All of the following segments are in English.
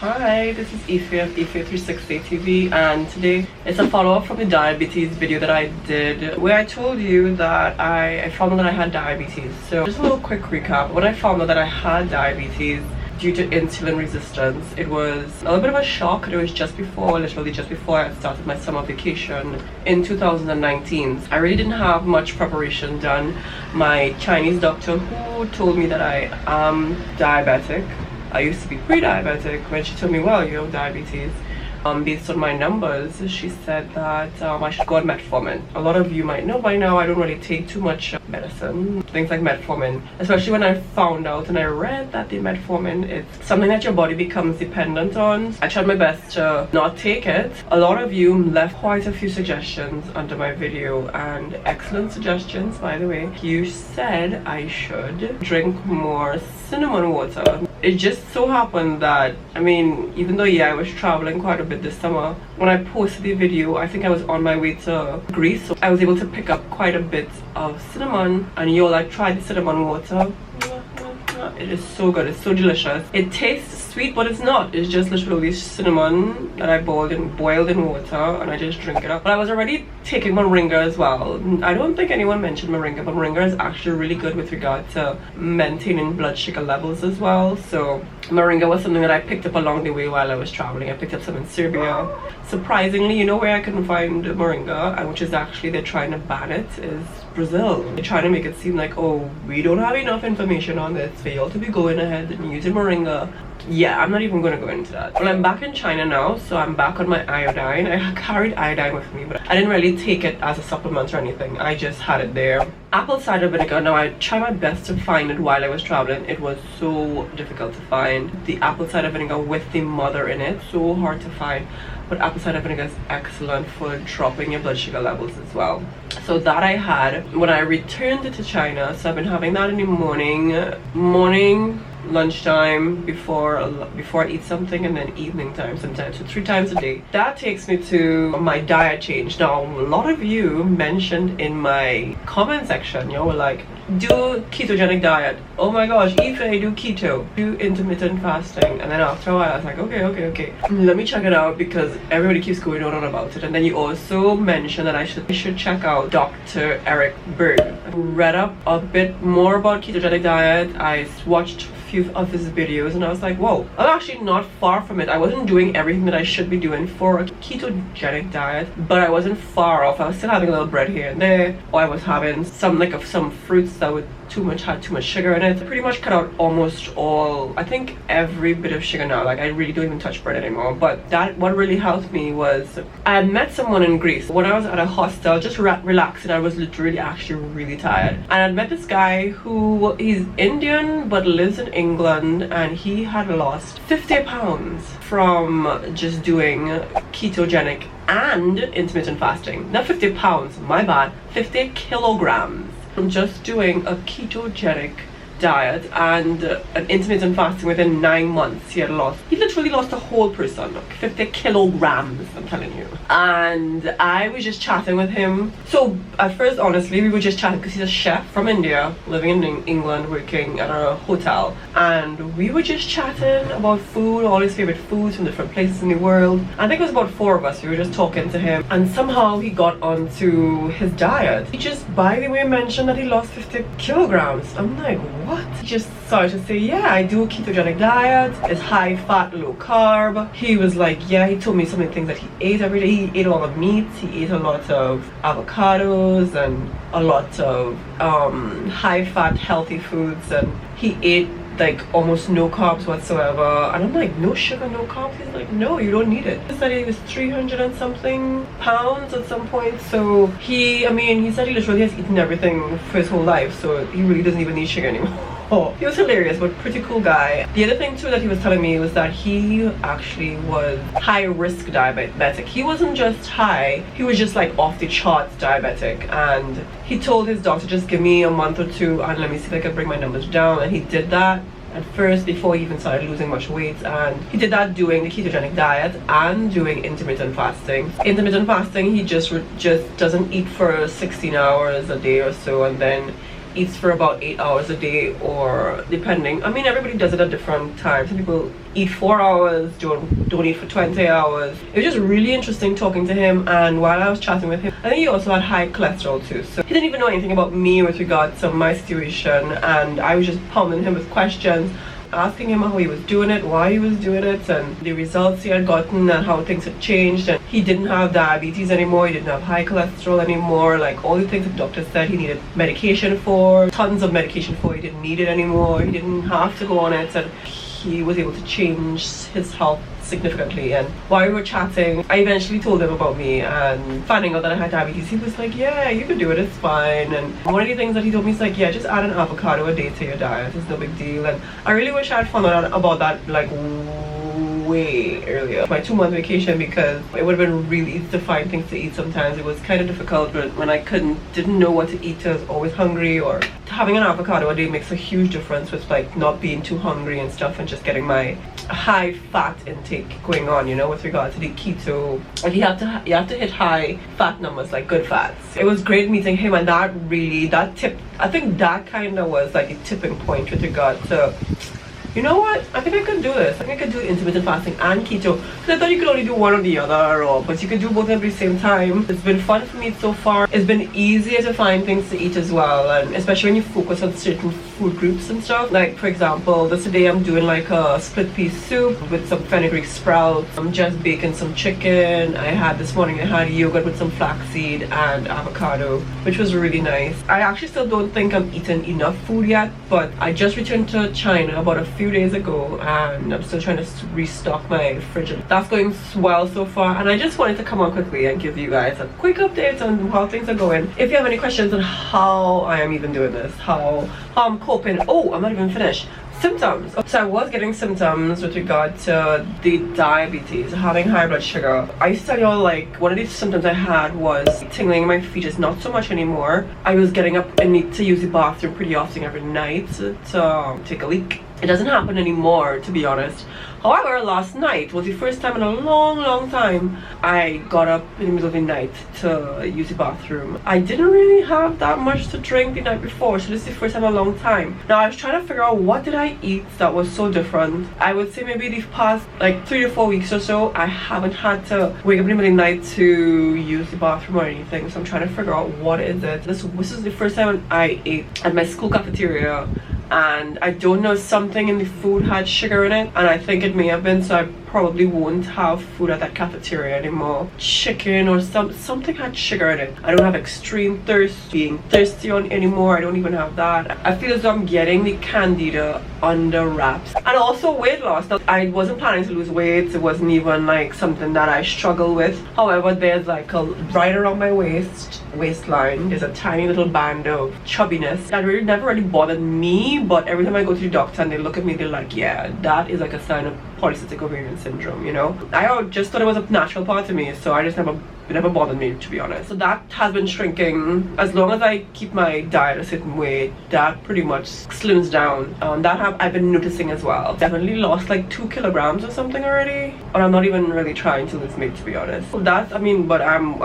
Hi, this is Ife of Ife360 TV, and today it's a follow-up from the diabetes video that I did where I told you that I found out that I had diabetes. So just a little quick recap. When I found out that I had diabetes due to insulin resistance, it was a little bit of a shock. It was literally just before I started my summer vacation in 2019. I really didn't have much preparation done. My Chinese doctor, who told me that I am diabetic, I used to be pre-diabetic, when she told me, well, you have diabetes, based on my numbers, she said that I should go on metformin. A lot of you might know by now I don't really take too much medicine, things like metformin, especially when I found out and I read that the metformin is something that your body becomes dependent on. I tried my best to not take it. A lot of you left quite a few suggestions under my video, and excellent suggestions, by the way. You said I should drink more cinnamon water. It just so happened that, I mean, even though I was traveling quite a bit this summer, when I posted the video, I think I was on my way to Greece, so I was able to pick up quite a bit of cinnamon, and I tried the cinnamon water. It is so good, it's so delicious. It tastes sweet, but it's not. It's just literally cinnamon that I boiled in water, and I just drink it up. But I was already taking moringa as well. I don't think anyone mentioned moringa, but moringa is actually really good with regard to maintaining blood sugar levels as well. So moringa was something that I picked up along the way while I was traveling. I picked up some in Serbia. Surprisingly, you know where I can find moringa, and which is actually, they're trying to ban it, is Brazil. They're trying to make it seem like, oh, we don't have enough information on this for y'all to be going ahead and using moringa. Yeah, I'm not even going to go into that. Well, I'm back in China now, so I'm back on my iodine. I carried iodine with me, but I didn't really take it as a supplement or anything. I just had it there. Apple cider vinegar. Now, I tried my best to find it while I was traveling. It was so difficult to find. The apple cider vinegar with the mother in it, so hard to find. But apple cider vinegar is excellent for dropping your blood sugar levels as well. So that I had when I returned to China. So I've been having that in the morning, lunchtime, before I eat something, and then evening time sometimes, so 3 times a day. That takes me to my diet change. Now, a lot of you mentioned in my comment section, you were like, do ketogenic diet. Oh my gosh, if I do keto, do intermittent fasting. And then after a while I was like, okay, let me check it out, because everybody keeps going on about it. And then you also mentioned that I should check out Dr. Eric Berg. I read up a bit more about ketogenic diet. I watched a few of his videos, and I was like, whoa, I'm actually not far from it. I wasn't doing everything that I should be doing for a ketogenic diet, but I wasn't far off. I was still having a little bread here and there, or I was having some fruits that had too much sugar in it. I pretty much cut out almost all, I think every bit of sugar now. Like, I really don't even touch bread anymore. But what really helped me was I had met someone in Greece when I was at a hostel just relaxing. I was literally actually really tired, and I met this guy who, he's Indian but lives in England, and he had lost 50 pounds from just doing ketogenic and intermittent fasting. Not 50 pounds, my bad, 50 kilograms from just doing a ketogenic diet and an intermittent fasting. Within 9 months he literally lost a whole person, like 50 kilograms, I'm telling you. And I was just chatting with him. So at first, honestly, we were just chatting because he's a chef from India living in England, working at a hotel, and we were just chatting about food, all his favorite foods from different places in the world. I think it was about 4 of us. We were just talking to him, and somehow he got onto his diet. He just, by the way, mentioned that he lost 50 kilograms. I'm like, what? He just started to say, yeah, I do a ketogenic diet. It's high fat, low carb. He was like, yeah, he told me some of the things that he ate every day. He ate a lot of meats. He ate a lot of avocados and a lot of high fat, healthy foods. And he ate like almost no carbs whatsoever. And I'm like, no sugar, no carbs? He's like, no, you don't need it. He said he was 300 and something pounds at some point. So he said he literally has eaten everything for his whole life, so he really doesn't even need sugar anymore. He was hilarious, but pretty cool guy. The other thing too that he was telling me was that he actually was high risk diabetic. He wasn't just high, he was just like off the charts diabetic. And he told his doctor, just give me a month or 2 and let me see if I can bring my numbers down. And he did that at first before he even started losing much weight, and he did that doing the ketogenic diet and doing intermittent fasting. Intermittent fasting, he just doesn't eat for 16 hours a day or so, and then eats for about 8 hours a day, or depending, I mean, everybody does it at different times. Some people eat 4 hours, don't eat for 20 hours. It was just really interesting talking to him, and while I was chatting with him, I think he also had high cholesterol too, so he didn't even know anything about me with regards to my situation, and I was just pummeling him with questions, asking him how he was doing it, why he was doing it, and the results he had gotten, and how things had changed. And he didn't have diabetes anymore, he didn't have high cholesterol anymore, like all the things that the doctor said he needed medication for, tons of medication for, he didn't need it anymore, he didn't have to go on it, and he was able to change his health significantly. And while we were chatting, I eventually told him about me and finding out that I had diabetes. He was like, yeah, you can do it, it's fine. And one of the things that he told me is like, yeah, just add an avocado a day to your diet, it's no big deal. And I really wish I had found out about that like way earlier, my 2-month vacation, because it would have been really easy to find things to eat. Sometimes it was kind of difficult, but when I didn't know what to eat, I was always hungry. Or having an avocado a day makes a huge difference with like not being too hungry and stuff, and just getting my high fat intake going on, you know, with regard to the keto. Like you have to hit high fat numbers, like good fats. It was great meeting him, and that tip, I think that kind of was like a tipping point with regard to, you know what, I think I could do this. I think I could do intermittent fasting and keto, because I thought you could only do one or the other, but you could do both at the same time. It's been fun for me so far. It's been easier to find things to eat as well, and especially when you focus on certain food groups and stuff. Like for example, today I'm doing like a split pea soup with some fenugreek sprouts. I'm just baking some chicken. This morning I had yogurt with some flaxseed and avocado, which was really nice. I actually still don't think I'm eating enough food yet, but I just returned to China about a few days ago, and I'm still trying to restock my fridge. That's going well so far, and I just wanted to come on quickly and give you guys a quick update on how things are going. If you have any questions on how I am even doing this, how I'm coping. Oh, I'm not even finished. Symptoms. So I was getting symptoms with regard to the diabetes, having high blood sugar. I used to tell y'all, like, one of these symptoms I had was tingling in my feet. Is not so much anymore. I was getting up and need to use the bathroom pretty often every night to take a leak. It doesn't happen anymore, to be honest. However, last night was the first time in a long time I got up in the middle of the night to use the bathroom. I didn't really have that much to drink the night before, so this is the first time in a long time. Now I was trying to figure out what did I eat that was so different. I would say maybe the past like 3 to 4 weeks or so, I haven't had to wake up in the middle of the night to use the bathroom or anything. So I'm trying to figure out what is it. This is the first time I ate at my school cafeteria, and I don't know, something in the food had sugar in it, and I think it may have been, so I probably won't have food at that cafeteria anymore. Chicken or something had sugar in it. I don't have extreme thirst, being thirsty on anymore. I don't even have that. I feel as though I'm getting the candida under wraps. And also weight loss. Now, I wasn't planning to lose weight. It wasn't even like something that I struggle with. However, there's like right around my waistline, there's a tiny little band of chubbiness that really never really bothered me, but every time I go to the doctor and they look at me, they're like, yeah, that is like a sign of polycystic ovarian syndrome, you know. I just thought it was a natural part of me, so I just it never bothered me, to be honest. So that has been shrinking. As long as I keep my diet a certain way, that pretty much slims down. I've been noticing as well. Definitely lost like 2 kilograms or something already, but I'm not even really trying to lose weight, to be honest. So that's, I mean, but I'm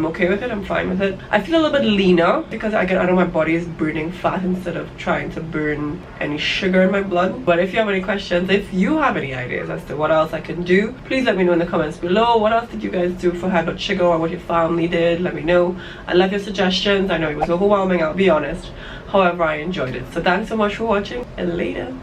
okay with it. I'm fine with it. I feel a little bit leaner because I know my body is burning fat instead of trying to burn any sugar in my blood. But if you have any questions, if you have any ideas as to what else I can do, please let me know in the comments below. What else did you guys do for high blood sugar, or what your family did? Let me know. I love your suggestions. I know it was overwhelming, I'll be honest. However, I enjoyed it. So thanks so much for watching, and later.